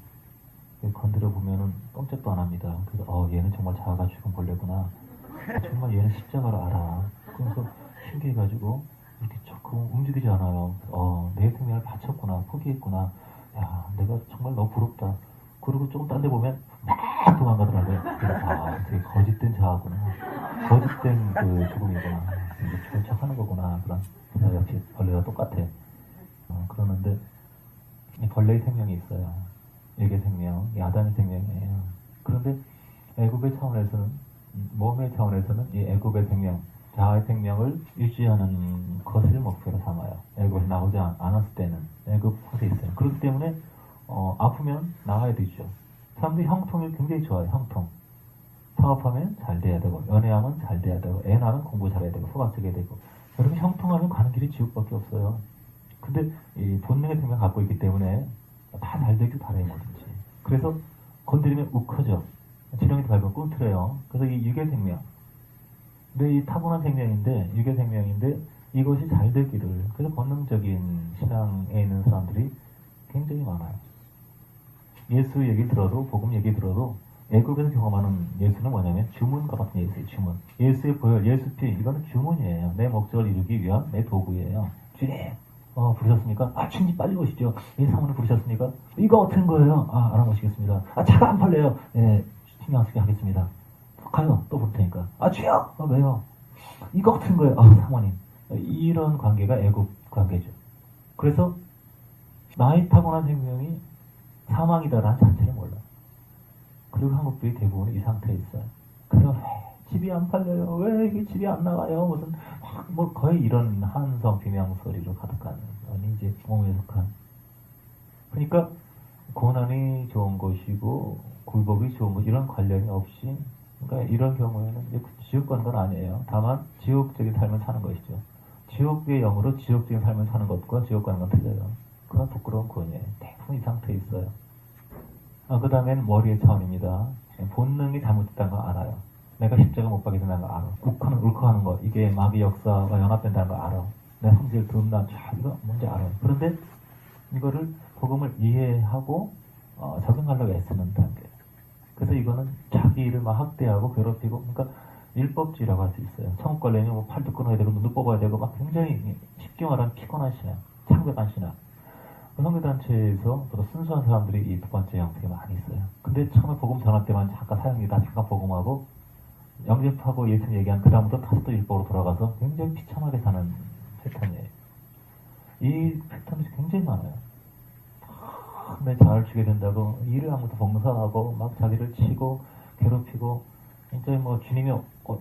건드려 보면은 꼼짝도 안 합니다. 그래서 얘는 정말 자아가 죽은 벌레구나. 정말 얘는 십자가를 알아. 그래서 신기해가지고 이렇게 조금 움직이지 않아요. 내 생명을 바쳤구나, 포기했구나. 야, 내가 정말 너무 부럽다. 그리고 조금 딴 데 보면 막 쫙 도망가더라고요. 그래서 되게 거짓된 자아구나. 거짓된 그 죽음이구나. 이제 죽은 척 하는 거구나. 그런. 그래서 역시 벌레가 똑같아. 그러는데 이 벌레의 생명이 있어요. 이게 생명, 이 아담의 생명이에요. 그런데 애굽의 차원에서는, 몸의 차원에서는 이 애굽의 생명, 자아의 생명을 유지하는 것을 목표로 삼아요. 애굽에서 나오지 않았을 때는 애굽 상태에 있어요. 그렇기 때문에 아프면 나가야 되죠. 사람들이 형통이 굉장히 좋아요. 형통. 사업하면 잘 돼야 되고, 연애하면 잘 돼야 되고, 애 낳으면 공부 잘해야 되고, 소가 쓰게 되고. 여러분 형통하면 가는 길이 지옥밖에 없어요. 근데 이 본능의 생명을 갖고 있기 때문에 다 잘 되길 바라요, 뭐든지. 그래서 건드리면 욱하죠. 지렁이도 밟으면 꿈틀어요. 그래서 이 유괴 생명. 근데 이 타고난 생명인데, 유괴 생명인데, 이것이 잘 되기를. 그래서 본능적인 신앙에 있는 사람들이 굉장히 많아요. 예수 얘기 들어도, 복음 얘기 들어도, 애국에서 경험하는 예수는 뭐냐면 주문과 같은 예수예요. 주문. 예수의 보혈, 예수 피, 이거는 주문이에요. 내 목적을 이루기 위한 내 도구예요. 주님, 부르셨습니까? 주님 빨리 오시죠. 이 사문을 부르셨습니까? 이거 어떤 거예요? 알아보시겠습니다. 차가 안 팔려요. 예, 신경 쓰게 하겠습니다. 가요. 또 부를 테니까. 주여! 왜요? 이거 어떤 거예요? 사모님. 이런 관계가 애국 관계죠. 그래서 나의 타고난 생명이 사망이다라는 자체를 몰라. 그리고 한국들이 대부분 이 상태에 있어요. 그래서 왜 집이 안 팔려요? 왜 이게 집이 안 나가요? 무슨 뭐 거의 이런 한성 비명 소리로 가득한 이제 몸에 속한. 그러니까 고난이 좋은 것이고 굴복이 좋은 것 이런 관련이 없이, 그러니까 이런 경우에는 이제 지옥 가는 건 아니에요. 다만 지옥적인 삶을 사는 것이죠. 지옥의 영으로 지옥적인 삶을 사는 것과 지옥 가는 건 틀려요. 그건 부끄러운 구원이에요. 대부분 이 상태에 있어요. 그 다음엔 머리의 차원입니다. 본능이 잘못됐다는 걸 알아요. 내가 십자가 못 박게 된다는 걸 알아. 울컥하는 거, 이게 마귀 역사가 연합된다는 걸 알아. 내 성질 든다, 이거 뭔지 알아요. 그런데 이거를 복음을 이해하고 적용하려고 애쓰는 단계. 그래서 이거는 자기를 막 학대하고 괴롭히고, 그러니까 일법주의라고 할 수 있어요. 천국 가려면 뭐 팔도 끊어야 되고 눈도 뽑아야 되고 막 굉장히 쉽게 말하면 피곤한 신앙, 창백한 신앙. 선교단체에서 순수한 사람들이 이 두 번째 형태가 많이 있어요. 근데 처음에 복음 전할 때만 잠깐 사역이다 잠깐 복음하고 영접하고 예수 얘기한 그 다음부터 다시 또 일법으로 돌아가서 굉장히 비참하게 사는 패턴이에요. 이 패턴이 굉장히 많아요. 내 자아를 주게 된다고 일을 아무도 봉사하고 막 자기를 치고 괴롭히고, 이제 뭐 주님이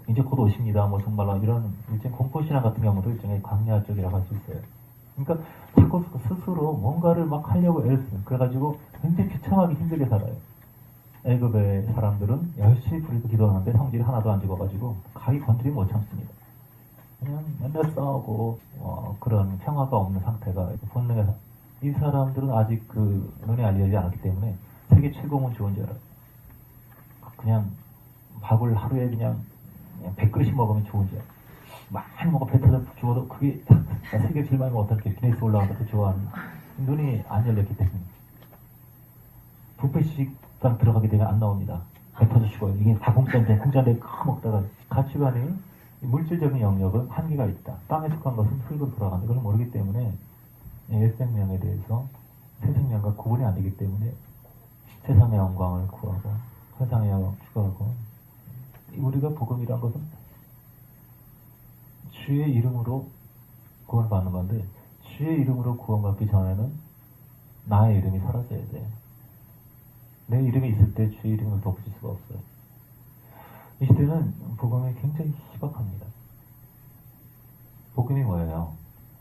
이제 곧 오십니다. 뭐 정말로 이런 일종의 공포신앙 같은 경우도 일종의 광야 쪽이라고 할 수 있어요. 그러니까 자꾸 스스로 뭔가를 막 하려고 애를 쓰는, 그래가지고 굉장히 비참하게 힘들게 살아요. 애굽의 사람들은 열심히 부리고 기도하는데 성질이 하나도 안 죽어가지고 가기 건드리면 못 참습니다. 그냥 맨날 싸우고 그런 평화가 없는 상태가 본능에서. 이 사람들은 아직 그 눈에 알려지지 않았기 때문에 세계 최고면 좋은 줄 알아요. 그냥 밥을 하루에 그냥 100그릇씩 먹으면 좋은 줄 알아요. 많이 먹어 배 터져 죽어도 그게 세계 제일 많이 먹었다 이렇게 기네스 올라간다 그 좋아하는. 눈이 안 열렸기 때문에 뷔페 식당 들어가게 되면 안 나옵니다. 배 터져 죽어요. 이게 다 공짜인데 먹다가. 가치관이 물질적인 영역은 한계가 있다. 땅에 속한 것은 흙으로 돌아간다. 그걸 모르기 때문에 옛생명에 대해서 새 생명과 구분이 안 되기 때문에 세상의 영광을 구하고 세상의 영광을 추구하고. 우리가 복음이란 것은 주의 이름으로 구원받는 건데, 주의 이름으로 구원받기 전에는 나의 이름이 사라져야 돼. 내 이름이 있을 때 주의 이름을 덮칠 수가 없어요. 이 시대는 복음이 굉장히 희박합니다. 복음이 뭐예요?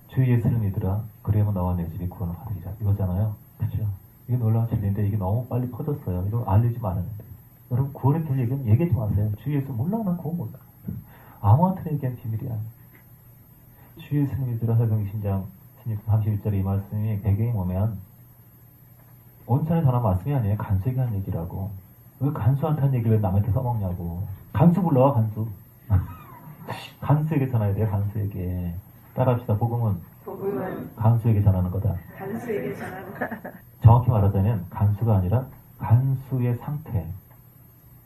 주 예수를 믿으라. 그래야만 나와 내 집이 구원을 받으리라. 이거잖아요. 그렇죠? 이게 놀라운 진리인데 이게 너무 빨리 퍼졌어요. 이거 알리지 말았는데. 여러분 구원의 길 얘기하지 마세요. 주 예수 몰라. 난 구원 몰라. 아무한테나 얘기한 비밀이야. 주 예수를 믿으라. 사도행전 16장 31절에 이 말씀이 배경이 뭐면 온천에 전한 말씀이 아니에요. 간수에게 한 얘기라고. 왜 간수한테 한 얘기를 왜 남한테 써먹냐고. 간수 불러와 간수. 간수에게 전해야 돼요. 간수에게. 따라합시다. 복음은 간수에게 전하는 거다. 간수에게 전하는 거다. 정확히 말하자면 간수가 아니라 간수의 상태.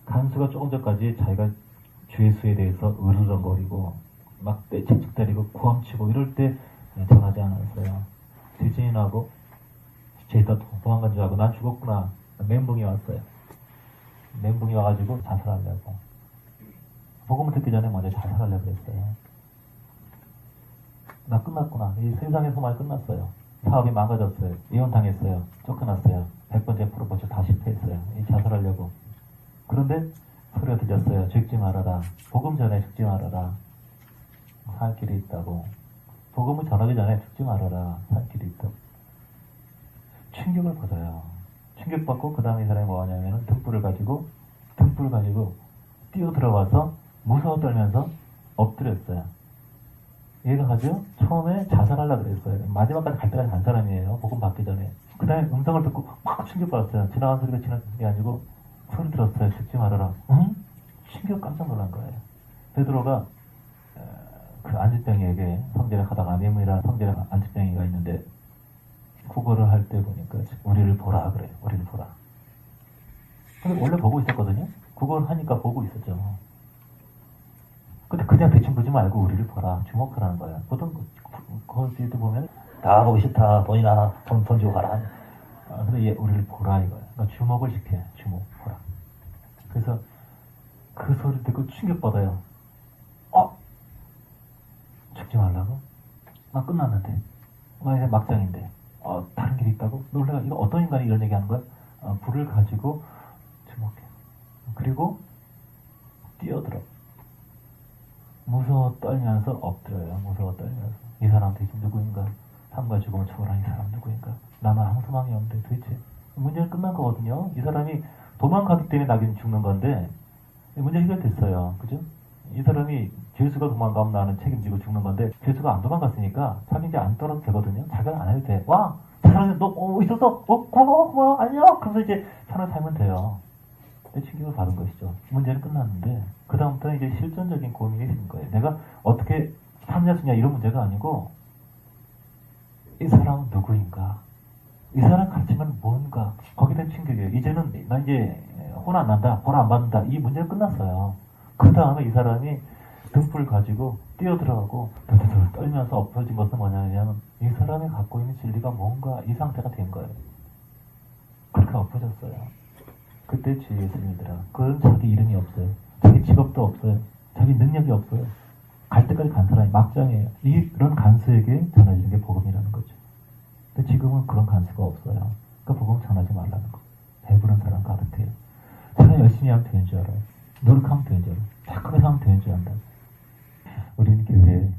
간수가 조금 전까지 자기가 주 예수에 대해서 으르렁거리고 막 채찍 때리고 구엄치고 이럴 때 전하지 않았어요. 뒤지인하고 죄다 도망간 줄 알고 난 죽었구나. 멘붕이 왔어요. 멘붕이 와가지고 자살하려고. 복음을 듣기 전에 먼저 자살하려고 그랬어요. 나 끝났구나. 이 세상의 소망이 끝났어요. 사업이 망가졌어요. 이혼당했어요. 쫓겨났어요. 100번째 프로포즈 다 실패했어요. 자살하려고. 그런데 소리가 들렸어요. 죽지 말아라. 복음 전에 죽지 말아라. 살 길이 있다고. 복음을 전하기 전에 죽지 말아라. 살 길이 있다고. 충격을 받아요. 충격받고 그 다음에 이 사람이 뭐 하냐면은 등불을 가지고 뛰어 들어가서 무서워 떨면서 엎드렸어요. 이해가 가죠? 처음에 자살하려고 그랬어요. 마지막까지 갈 때까지 간 사람이에요. 복음 받기 전에. 그 다음에 음성을 듣고 막 충격받았어요. 지나간 소리가 지나간 게 아니고 소리 들었어요. 죽지 말아라. 응? 충격 깜짝 놀란 거예요. 베드로가 그 안진병이에게 성전에 가다가 메문이라는 성전에 안진병이가 있는데 구걸을 할 때 보니까 우리를 보라 그래요. 우리를 보라. 근데 원래 보고 있었거든요. 구걸을 하니까 보고 있었죠. 근데 그냥 대충 보지 말고 우리를 보라. 주목하라는 거예요. 보통 거기도 보면 다 보기 싫다. 돈이나 돈 주고 가라. 근데 얘 우리를 보라 이거예요. 그러니까 주목을 시켜요. 주목, 보라. 그래서 그 소리 듣고 충격받아요. 죽지 말라고? 나 끝났는데. 이제 막장인데. 다른 길이 있다고? 놀래가 이거 어떤 인간이 이런 얘기하는 거야? 불을 가지고 주목해. 그리고 뛰어들어. 무서워 떨면서 엎드려요. 무서워 떨면서. 이 사람 대체 누구인가? 삶과 죽음을 초월한 이 사람 누구인가? 나는 아무 소망이 없는데 도대체 문제는 끝난 거거든요. 이 사람이 도망가기 때문에 나긴 죽는 건데 문제 해결됐어요. 그죠? 이 사람이 죄수가 도망가면 나는 책임지고 죽는 건데 죄수가 안 도망갔으니까 자기 이제 안 떨어도 되거든요. 자기는 안 해도 돼. 와! 사람이 너 있었어? 고마워 안녕? 그래서 이제 사람 살면 돼요. 근데 충격을 받은 것이죠. 문제는 끝났는데 그 다음부터 이제 실존적인 고민이 생긴 거예요. 내가 어떻게 사느냐 쓰냐 이런 문제가 아니고 이 사람은 누구인가? 이 사람 가르치면 뭔가? 거기에 대한 충격이에요. 이제는 나 이제 혼 안 난다, 벌 안 받는다 이 문제는 끝났어요. 그 다음에 이 사람이 등불 가지고 뛰어들어가고 떨면서 엎어진 것은 뭐냐면 이 사람이 갖고 있는 진리가 뭔가 이 상태가 된 거예요. 그렇게 엎어졌어요. 그때 주위에 스님들아 그건 자기 이름이 없어요. 자기 직업도 없어요. 자기 능력이 없어요. 갈 때까지 간 사람이 막장이에요. 이런 간수에게 전해지는 게 복음이라는 거죠. 근데 지금은 그런 간수가 없어요. 그러니까 복음 전하지 말라는 거. 배부른 사람 가르쳐요. 사람 열심히 하면 되는 줄 알아요. 노력하면 되는 줄 알아요. 착하게 하면 되는 줄 안다. 우리는 교회에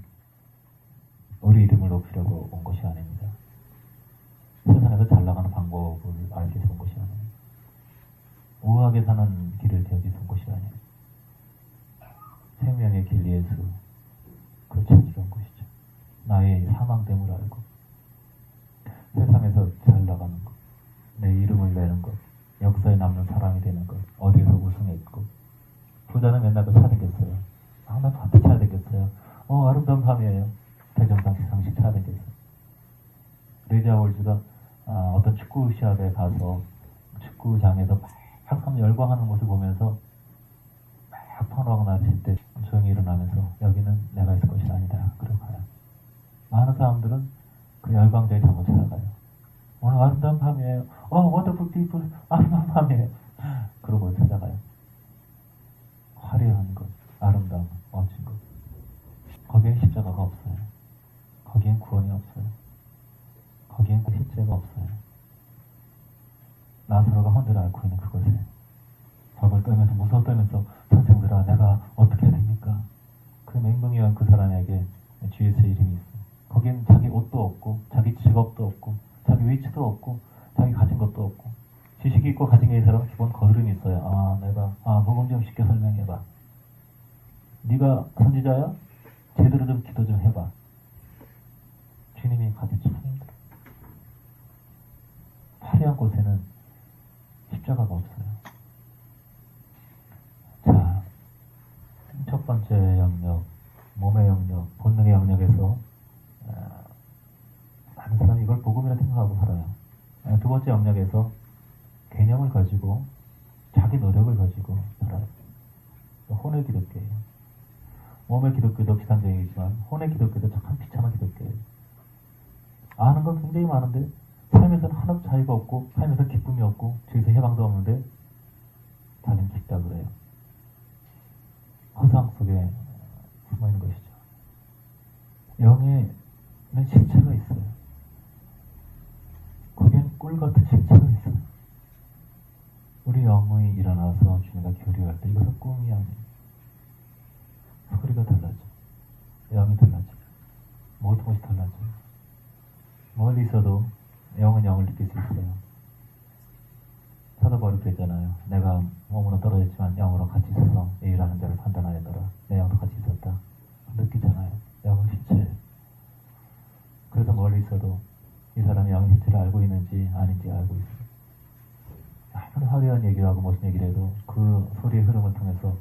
우리 이름을 높이려고 온 것이 아닙니다. 세상에서 잘 나가는 방법을 알기 위해서 온 것이 아닙니다. 우아하게 사는 길을 배우기 위해서 온 것이 아닙니다. 생명의 길 예수 그걸 찾으러 온 것이죠. 나의 사망됨을 알고 세상에서 잘 나가는 것, 내 이름을 내는 것, 역사에 남는 사람이 되는 것, 어디서 우승했고 부자는 맨날 그 차대겠어요. 나 반드시 차대겠어요. 아름다운 밤이에요. 대정상 시상식 차대겠어요. 레이자월즈가 어떤 축구 시합에 가서 축구장에서 막 사람 열광하는 모습을 보면서 막 폭로하고 나실 때 조용히 일어나면서 여기는 내가 있을 것이 아니다. 그러고 가요. 많은 사람들은 그 열광대에 잘못 찾아가요. 오늘 아름다운 밤이에요. wonderful people. 아름다운 밤이에요. 그러고 찾아가요. 화려한 것, 아름다운 것, 멋진 것. 거기엔 십자가가 없어요. 거기엔 구원이 없어요. 거기엔 십자가 없어요. 나사로가 혼자를 앓고 있는 그곳에 벌벌 떨면서 무서워 떨면서 선생들아 내가 어떻게 해야 됩니까? 그 맹명이한 그 사람에게 주예수의 이름이 있어요. 거기엔 자기 옷도 없고 자기 직업도 없고 자기 위치도 없고 자기 가진 것도 없고 지식이 있고 가진 게 이 사람은 기본 거드름이 있어요. 내가 복음 좀 쉽게 설명해봐. 네가 선지자야? 제대로 좀 기도 좀 해봐. 주님이 가르치기 참 힘들어. 화려한 곳에는 십자가가 없어요. 자, 첫 번째 영역, 몸의 영역, 본능의 영역에서 많은 사람이 이걸 복음이라 생각하고 살아요. 두 번째 영역에서 개념을 가지고 자기 노력을 가지고 살아요. 혼의 기독교예요. 몸의 기독교도 비판적이지만 혼의 기독교도 참 비참한 기독교예요. 아는 건 굉장히 많은데 삶에서는 하나도 차이가 없고 삶에서 기쁨이 없고 죄에서 해방도 없는데 자기는 깊다 그래요. 허상 속에 숨어있는 것이죠. 영에는 실체가 있어요. 거기엔 꿀 같은 실체가 있어요. 우리 영이 일어나서 주님과 교류할 때 이것은 꿈이 아니에요. 소리가 달라져. 영이 달라져요. 모든 것이 달라져요. 멀리 있어도 영은 영을 느낄 수 있어요. 사도바울이 그랬잖아요. 내가 몸으로 떨어졌지만 영으로 같이 있어서 일하는 자를 판단하여더라. 내 영도 같이 있었다. 느끼잖아요. 영은 실체예요. 그래서 멀리 있어도 이 사람이 영의 실체를 알고 있는지 아닌지 알고 있어요. 아무리 화려한 얘기를 하고 멋진 얘기를 해도 그 소리의 흐름을 통해서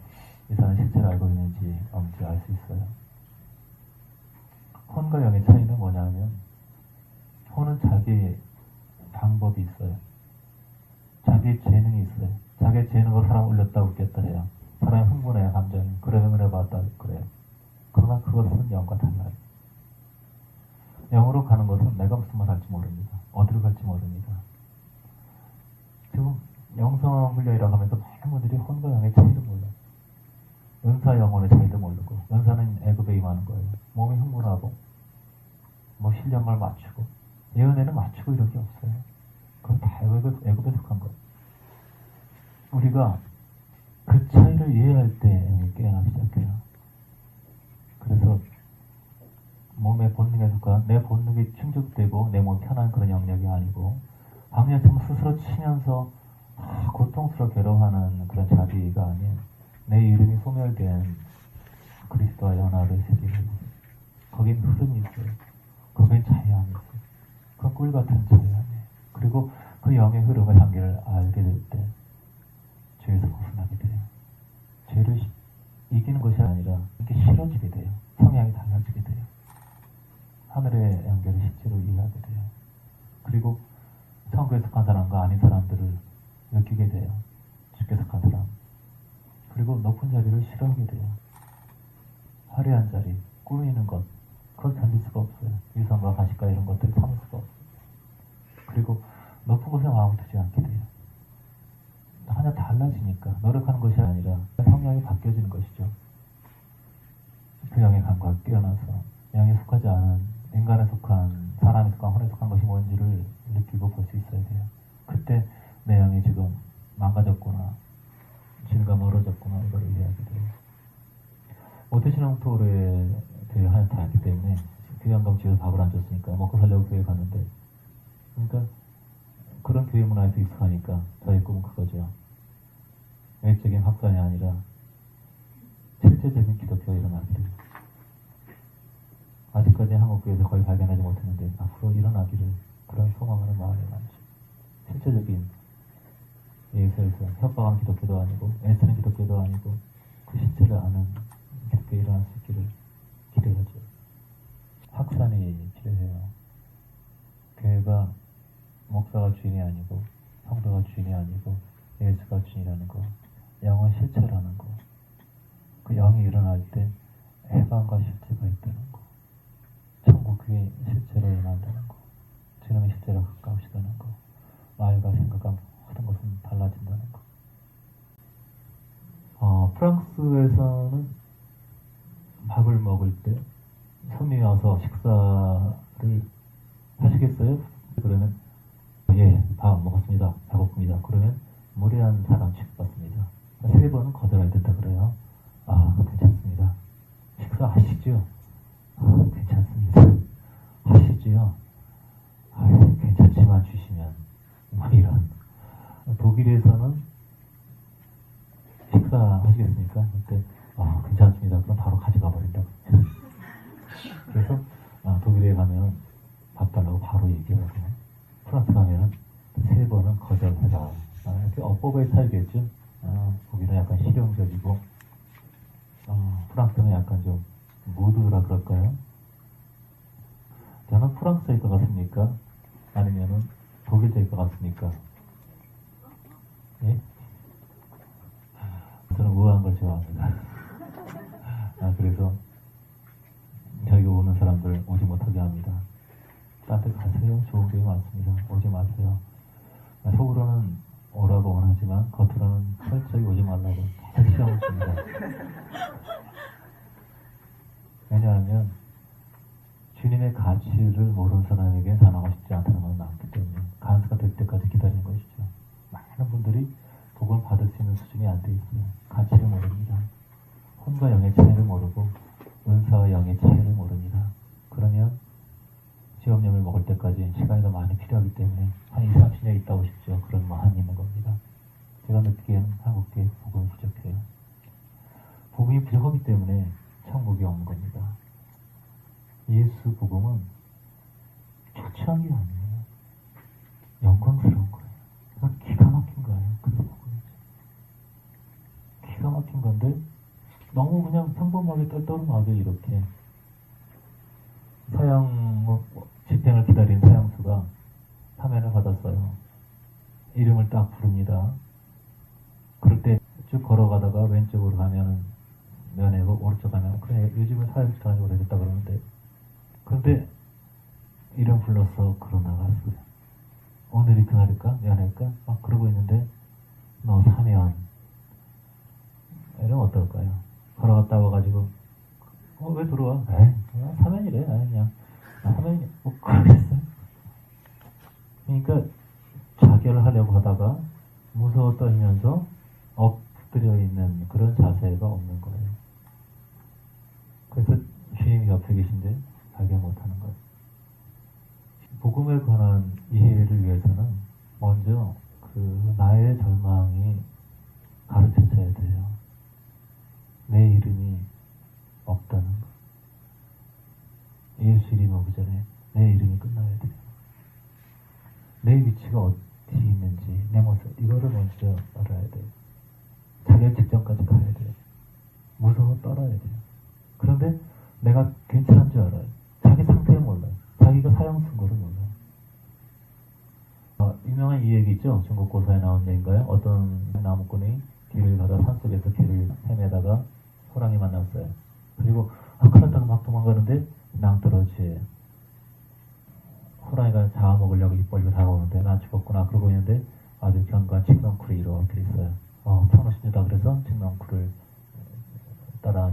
이 사람이 실체를 알고 있는지 없는지 알 수 있어요. 혼과 영의 차이는 뭐냐면 혼은 자기 방법이 있어요. 자기 재능이 있어요. 자기 재능으로 사람 올렸다 웃겼다 해요. 사람이 흥분해요. 감정이. 그러면 은혜 받았다 그래요. 그러나 그것은 영과 달라요. 영으로 가는 것은 내가 무슨 말 할지 모릅니다. 어디로 갈지 모릅니다. 지금 영성 훈련이라고 하면서 많은 분들이 혼과 영의 차이도 몰라요. 은사 영혼의 차이도 모르고, 은사는 애굽에 임하는 거예요. 몸이 흥분하고 뭐 신령을 맞추고, 예언에는 맞추고 이런 게 없어요. 그건 다 애굽에 속한 거예요. 우리가 그 차이를 이해할 때 깨어나기 시작해요. 그래서 몸의 본능에 속한 내 본능이 충족되고 내 몸이 편한 그런 영역이 아니고, 방해처럼 스스로 치면서 고통스럽게 괴로워하는 그런 자비가 아닌 내 이름이 소멸된 그리스도와 연합의 세계를, 거긴 흐름이 있어요. 거긴 자유함이 있어요. 그건 꿀같은 자유함이에요. 그리고 그 영의 흐름을 한계를 알게 될 때 죄에서 벗어나게 돼요. 죄를 이기는 것이 아니라 이렇게 싫어지게 돼요. 성향이 달라지게 돼요. 하늘의 연결을 실제로 이해하게 돼요. 그리고 천국에 속한 사람과 아닌 사람들을 느끼게 돼요. 주께 속한 사람. 그리고 높은 자리를 싫어하게 돼요. 화려한 자리, 꾸미는 것, 그걸 견딜 수가 없어요. 위선과 가식과 이런 것들을 참을 수가 없어요. 그리고 높은 곳에 마음을 두지 않게 돼요. 하나 달라지니까 노력하는 것이 아니라 성향이 바뀌어지는 것이죠. 그 영의 감각을 깨어나서 영에 속하지 않은 인간에 속한, 사람에 속한, 혼에 속한 것이 뭔지를 느끼고 볼 수 있어야 돼요. 그때 내 영이 지금 망가졌구나, 주님과 멀어졌구나, 이걸 이해하게 돼요. 모태신앙토를 교회를 하나 다 했기 때문에 교회한가면 집에서 밥을 안 줬으니까 먹고 살려고 교회 갔는데, 그러니까 그런 교회 문화에서 익숙하니까 저희 꿈은 그거죠. 외적인 확산이 아니라 실제적인 기독교가 일어나기를. 아직까지 한국교회에서 거의 발견하지 못했는데 앞으로 일어나기를, 그런 소망하는 마음이 많죠. 실제적인 예수에서 협박한 기독교도 아니고 애쓰는 기독교도 아니고 그 실체를 아는 기독교가 일어날 수 있기를 기대하죠. 확산이 필요해요. 교회가 목사가 주인이 아니고 성도가 주인이 아니고 예수가 주인이라는 거, 영은 실체라는 거, 그 영이 일어날 때 해방과 실체가 있다는 거, 천국이 실체로 일어난다는 거, 주님의 실체로 가까우시다는 거, 말과 생각과 모든 것은 달라진다는 거. 프랑스에서는 밥을 먹을 때 손님이 와서 식사를 하시겠어요? 그러면 예, 밥 먹었습니다. 배고픕니다. 그러면 무례한 사람 취급받습니다. 3번은 거절해야 된다 그래요. 아, 괜찮습니다. 식사하시죠? 아, 괜찮습니다. 하시지요? 아, 괜찮지만 주시면, 뭐 이런. 독일에서는 식사하시겠습니까? 그때 아, 괜찮습니다. 그럼 바로 가져가 버린다고. 그래서 독일에 가면 밥 달라고 바로 얘기하고, 프랑스 가면은 3번은 거절해라. 이렇게 어법의 차이겠죠. 독일은 약간 실용적이고, 프랑스는 약간 좀 무드라 그럴까요? 저는 프랑스일 것 같습니까? 아니면은 독일일 것 같습니까? 예? 저는 우아한 걸 좋아합니다. 그래서 저에게 오는 사람들 오지 못하게 합니다. 딴 데 가세요. 좋은 교회 많습니다. 오지 마세요. 속으로는 오라고 원하지 하지만 겉으로는 철저히 오지 말라고 계속 시험을 줍니다. 왜냐하면 주님의 가치를 모르는 사람에게 전하고 싶지 않다는 건 많기 때문에 간수가 될 때까지 기다리는 것이죠. 많은 분들이 복을 받을 수 있는 수준이 안 돼 있어요. 가치를 모릅니다. 혼과 영의 차이를 모르고 은사와 영의 차이를 모릅니다. 그러면 시험염을 먹을 때까지 시간이 더 많이 필요하기 때문에 한 20, 30년 있다고 싶죠. 그런 마음이 있는 겁니다. 제가 느끼기에는 한국계 복음이 부족해요. 복음이 부족하기 때문에 천국이 없는 겁니다. 예수 복음은 초췌한 게 아니에요. 영광스러운 거예요. 그건 기가 막힌 거예요. 그 복음이. 기가 막힌 건데 너무 그냥 평범하게 떨떠름하게 이렇게 집행을 기다린 사형수가 사면을 받았어요. 이름을 딱 부릅니다. 그럴 때 쭉 걸어가다가 왼쪽으로 가면 면회고 오른쪽 가면 그래 요즘은 사형수 다니고 오래됐다 그러는데 그런데 이름 불러서 걸어 나갔어요. 오늘이 그날일까? 면회일까? 막 그러고 있는데 너 사면 이러면 어떨까요? 걸어갔다 와가지고 왜 들어와? 에이 사면이래. 그냥 사면이 뭐 그러겠어요? 그러니까 자결을 하려고 하다가 무서워 떨면서 엎드려 있는 그런 자세가 없는 거예요. 그래서 주님이 옆에 계신데 발견 못하는 거예요. 복음에 관한 이해를 위해서는 먼저 그 나의 절망이 가르쳐져야 돼요. 내 이름이 없다는 거. 예수 이름이 오기 전에 내 이름이 끝나야 돼요. 내 위치가 어디 있는지, 내 모습, 이거를 먼저 알아야 돼요. 자기의 직전까지 가야 돼요. 무서워 떨어야 돼요. 그런데 내가 괜찮은 줄 알아요. 자기 상태를 몰라요. 자기가 사형 쓴 거를 몰라요. 유명한 이 얘기 있죠? 중국 고사에 나온 얘기인가요? 어떤 나무꾼이 길을 가다 산속에서 길을 헤매다가 호랑이 만났어요. 그리고 그렇다고 막 도망가는데 낭떠러지에 호랑이가 잡아먹으려고 입 벌리고 다가오는데 나 죽었구나 그러고 있는데 아주 견고한 칡넝쿨이 이렇게 있어요. 천우신주다 그래서 칡넝쿨을 따라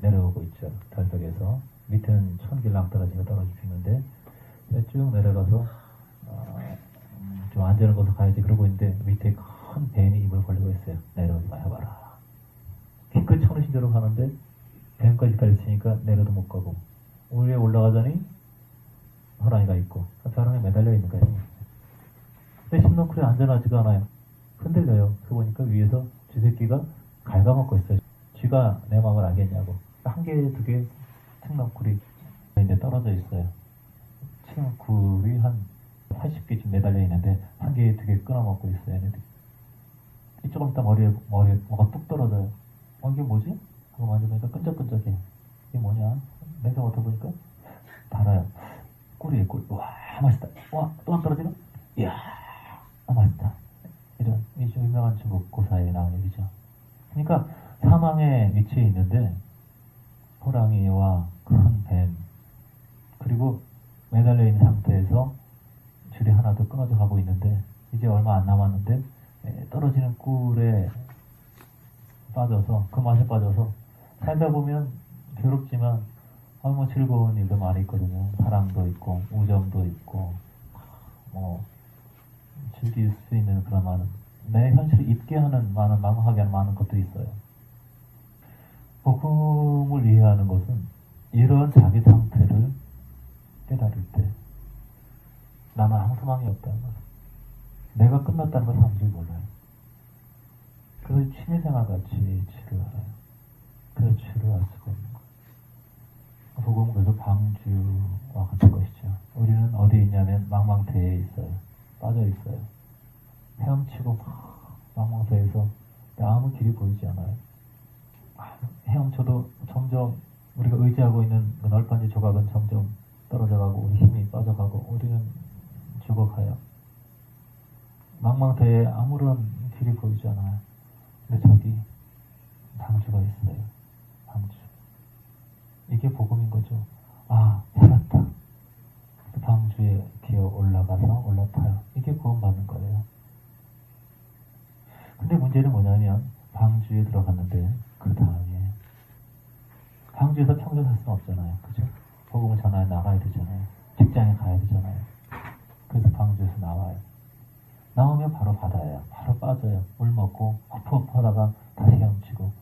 내려오고 있죠. 절벽에서 밑에는 천길 낭떠러지가 떨어지고 있는데 쭉 내려가서 좀 안전한 곳으로 가야지 그러고 있는데 밑에 큰 뱀이 입을 벌리고 있어요. 내려오지 마 해봐라. 킹크 천우신주로 가는데 뱀까지 달렸으니까 내려도 못 가고 위에 올라가자니 호랑이가 있고 벼랑에 매달려 있는 거예요. 근데 칡넝쿨이 안전하지가 않아요. 흔들려요. 그러고 보니까 위에서 쥐새끼가 갉아먹고 있어요. 쥐가 내 마음을 알겠냐고. 한 개, 두 개 칡넝쿨이 이제 떨어져 있어요. 칡넝쿨이 한 80개쯤 매달려 있는데 한 개, 두 개 끊어먹고 있어요. 얘네들이. 조금 있다 머리에 뭐가 뚝 떨어져요. 이게 뭐지? 그거 만져보니까 끈적끈적해. 이게 뭐냐? 냄새 맡아보니까 달아요. 꿀이에요, 꿀. 와, 맛있다. 와, 또 안 떨어지나? 이야, 맛있다. 이런, 이 좀 유명한 중국 고사에 나온 얘기죠. 그러니까 사망의 위치에 있는데 호랑이와 큰 뱀 그리고 매달려 있는 상태에서 줄이 하나도 끊어져 가고 있는데 이제 얼마 안 남았는데 떨어지는 꿀에 빠져서 그 맛에 빠져서 살다 보면 괴롭지만 뭐 즐거운 일도 많이 있거든요. 사랑도 있고 우정도 있고 뭐 즐길 수 있는 그런 많은 내 현실을 잊게 하는 많은 망하게 하는 많은 것들이 있어요. 복음을 이해하는 것은 이런 자기 상태를 깨달을 때 나는 아무 소망이 없다는 것, 내가 끝났다는 걸 사람들이 몰라요. 그래서 취미생활 같이 치료를 알아요. 그래서 치료할 수가 없는 거예요. 복음은 그래서 방주와 같은 것이죠. 우리는 어디에 있냐면 망망대해에 있어요. 빠져 있어요. 헤엄치고 망망대해에서 아무 길이 보이지 않아요. 헤엄쳐도 점점 우리가 의지하고 있는 그 널판지 조각은 점점 떨어져가고 우리 힘이 빠져가고 우리는 죽어가요. 망망대해에 아무런 길이 보이지 않아요. 근데 저기 방주가 있어요. 방주. 이게 복음인 거죠. 살았다. 방주에 기어 올라가서 올라타요. 이게 구원받는 거예요. 문제는 뭐냐면 방주에 들어갔는데 그 다음에 방주에서 평생 살 수는 없잖아요. 그죠? 복음을 전하러 나가야 되잖아요. 직장에 가야 되잖아요. 그래서 방주에서 나와요. 나오면 바로 바다예요. 바로 빠져요. 물 먹고 허프허프하다가 다시 헤엄치고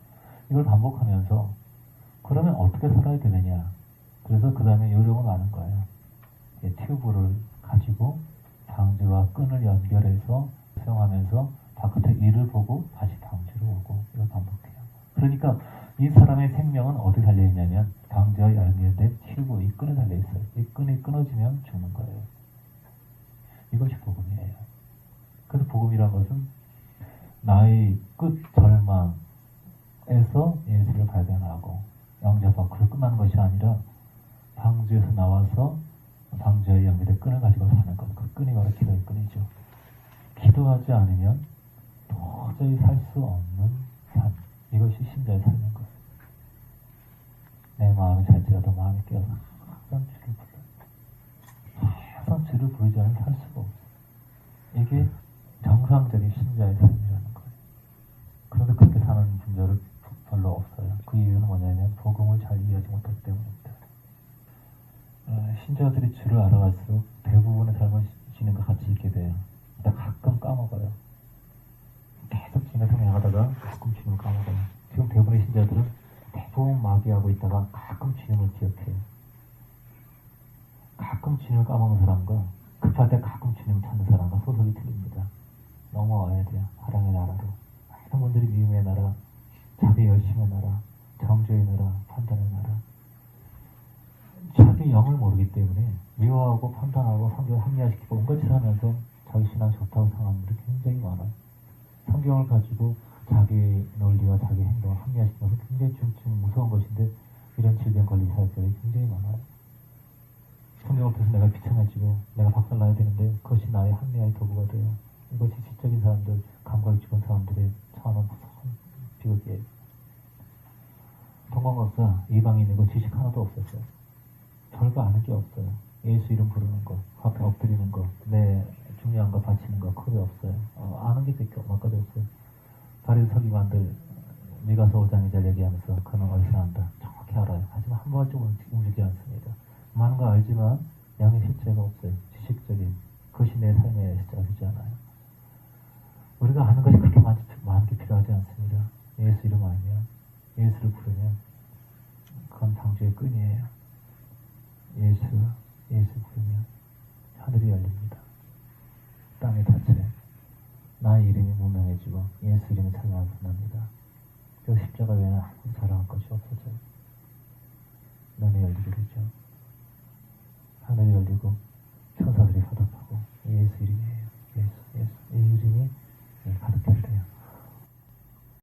이걸 반복하면서 그러면 어떻게 살아야 되느냐. 그래서 그 다음에 요령을 아는 거예요. 튜브를 가지고 방주와 끈을 연결해서 사용하면서 바깥에 이를 보고 다시 방주로 오고 이걸 반복해요. 그러니까 이 사람의 생명은 어디 달려있냐면 방주와 연결된 튜브, 이 끈에 달려있어요. 이 끈이 끊어지면 죽는 거예요. 이것이 복음이에요. 그래서 복음이란 것은 나의 끝 절망에서 예수를 발견하고 영접하고 그걸 끝나는 것이 아니라 방주에서 나와서 방주에 연결된 끈을 가지고 사는 것. 그 끈이 바로 기도의 끈이죠. 기도하지 않으면 도저히 살 수 없는 삶. 이것이 신자의 삶인 거예요. 내 마음이 잘지라도 마음이 깨어서 항상 주를 불러. 항상 주를 부르지 않으면 살 수가 없어요. 이게 정상적인 신자의 삶이라는 거예요. 그런데 그렇게 사는 분들은 별로 없어요. 그 이유는 뭐냐면 복음을 잘 이해하지 못하기 때문입니다. 신자들이 주를 알아갈수록 대부분의 삶을 지는 것 같이 있게 돼요. 근데 가끔 까먹어요. 계속 주님을 생각하다가 가끔 주님을 까먹어요. 지금 대부분의 신자들은 대부분 마귀하고 있다가 가끔 주님을 기억해요. 가끔 주님을 까먹는 사람과 급할 때 가끔 주님을 찾는 사람과 소속이 틀립니다. 넘어와야 돼요. 사랑의 나라로. 많은 분들이 미움의 나라, 자기 열심의 나라, 정죄의 나라, 판단의 나라. 자기 영을 모르기 때문에 미워하고 판단하고 성경을 합리화시키고 온갖 짓을 하면서 자기 신앙이 좋다고 생각하는 분들이 굉장히 많아요. 성경을 가지고 자기 논리와 자기 행동을 합리화시키는 것은 굉장히 무서운 것인데 이런 질병 걸린 사람들이 굉장히 많아요. 성경 앞에서 내가 비참해지고 내가 박살나야 되는데 그것이 나의 합리화의 도구가 돼요. 이것이 지적인 사람들, 감각이 죽은 사람들의 처하는 무서운 비극이에요. 동방박사 이방인이고 지식 하나도 없었어요. 별거 아는 게 없어요. 예수 이름 부르는 거, 앞에 엎드리는 거, 내 중요한 거 바치는 거 그게 없어요. 아는 게 몇 가지 없어요. 바리새 서기관들 미가서 5장 2절 얘기하면서 그는 어디서 난다. 정확히 알아요. 하지만 한 번쯤 움직이지 않습니다. 많은 거 알지만 양의 실체가 없어요. 지식적인 그것이 내 삶의 실체가 되지 않아요. 우리가 아는 것이 그렇게 많은 게 필요하지 않습니다. 예수 이름 알면, 예수를 부르면 그건 방주의 끈이에요. 예수 부르면 하늘이 열립니다. 땅의 닫혀 나의 이름이 무명해지고 예수 이름이 찬양을 부릅니다. 그래서 십자가 외에는 아무 자랑할 것이 없어져요. 눈이 열리게 되죠. 하늘이 열리고